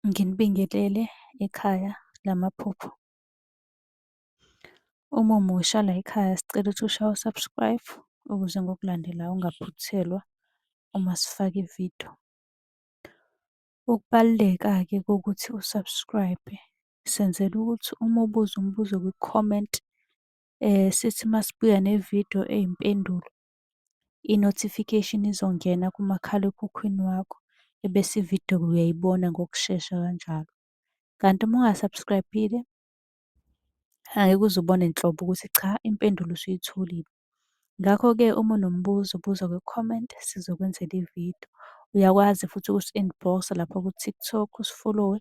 Nginibingelele ekhaya lamaphupho. Uma umusha la ekhaya sicela ukuthi ushaye u-subscribe ukuze ngokulandelayo ungaphuthelwa uma sifaka ividiyo. Ukubaluleka-ke kokuthi u-subscribe senzela ukuthi uma ubuza umbuzo kwi-comment sithi masibuya nevidiyo eyimpendulo, i-notification izongena kumakhalekhukhwini wakho ebese ividiyo uyayibona ngokushesha kanjalo. Kanti uma unga-subscribe-ile angeke uze ubone nhlobo ukuthi cha impendulo usuyitholile. Ngakho-ke uma unombuzo buza kwi-comment sizokwenzela ividiyo. Uyakwazi futhi ukusi-inbox-a lapha ku-TikTok usi-follow-we,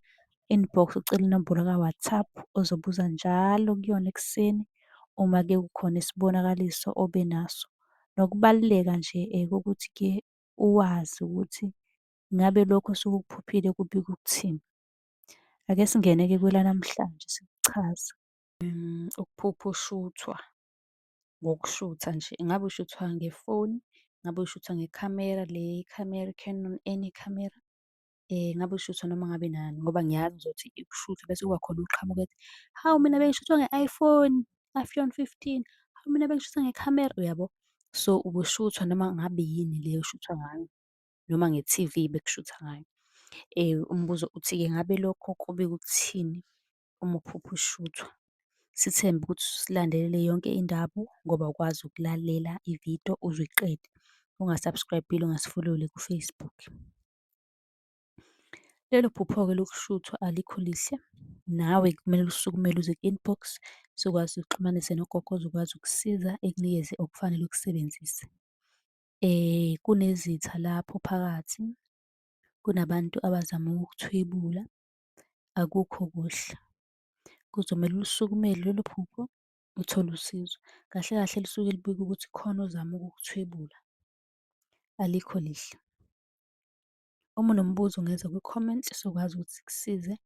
inbox ucele inombolo ka-WhatsApp ozobuza njalo kuyona ekuseni uma-ke kukhona isibonakaliso obe naso. Nokubaluleka nje kokuthi-ke uwazi ukuthi ngabe lokho osuke ukuphuphile kubika ukuthini. Ake singene-ke kwelanamhlanje sikuchaze. Ukuphupha ushuthwa ngokushutha nje, ingabe ushuthwa ngefoni, ngabe ushuthwa ngekhamera, le khamera i-Canon any khamera, ngabe ushuthwa noma ngabe nani ngoba ngiyazi uzothi ukushuthwa bese kuba khona oqhamuka ethi, hawu mina bengishuthwa nge-iPhone, iPhone 15, hawu mina bengishuthwa ngekhamera, uyabo? So ubushuthwa noma ngabe yini le oshuthwa ngayo noma nge-T_V bekushutha ngayo. Umbuzo uthi-ke ngabe lokho kubika ukuthini uma uphupha ushuthwa? Sithembe ukuthi usilandelele yonke indaba ngoba ukwazi ukulalela ividiyo uze uyiqede. Unga-subscribe-ile ungasi-follow-le ku-Facebook. Lelo phupho-ke lokushuthwa alikho lihle. Nawe kumele usukumele uze ku-inbox sizokwazi sikuxhumanise nogogo ozokwazi ukukusiza ekunikeze okufanele ukusebenzise. Kunezitha lapho phakathi, kunabantu abazama ukukuthwebula, akukho kuhle. Kuzomele ulisukumele lelo phupho uthole usizo. Kahle kahle lisuke libika ukuthi khona ozama ukukuthwebula, alikho lihle. Uma unombuzo ungeza kwi-comment sizokwazi ukuthi sikusize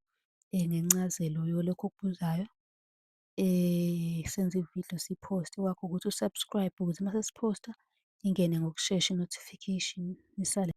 ngencazelo yalokho okubuzayo. Senze ividiyo siyiphoste kwakho ukuthi u-subscribe ukuze mase siphosta ingene ngokushesha i-notification nisale.